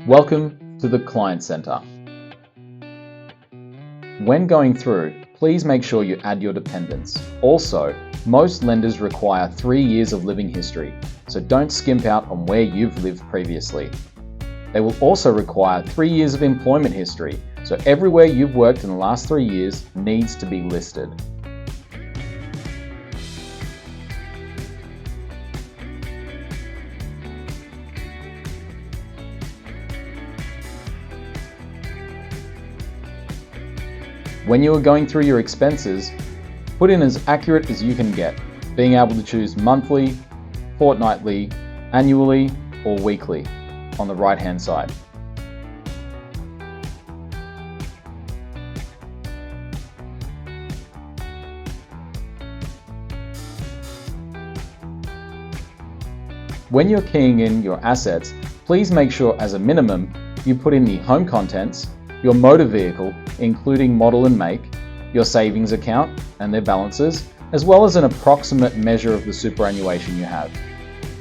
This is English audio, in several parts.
Welcome to the Client Center. When going through, please make sure you add your dependents. Also, most lenders require 3 years of living history, so don't skimp out on where you've lived previously. They will also require 3 years of employment history, so everywhere you've worked in the last 3 years needs to be listed. When you are going through your expenses, put in as accurate as you can get, being able to choose monthly, fortnightly, annually, or weekly on the right-hand side. When you're keying in your assets, please make sure as a minimum you put in the home contents, your motor vehicle, including model and make, your savings account and their balances, as well as an approximate measure of the superannuation you have.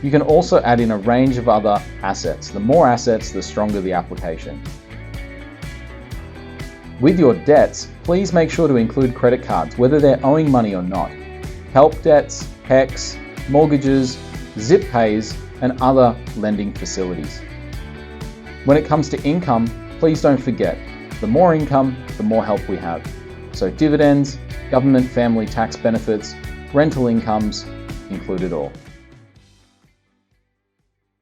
You can also add in a range of other assets. The more assets, the stronger the application. With your debts, please make sure to include credit cards, whether they're owing money or not. Help debts, HECS, mortgages, zip pays, and other lending facilities. When it comes to income, please don't forget, the more income, the more help we have. So dividends, government family tax benefits, rental incomes, include it all.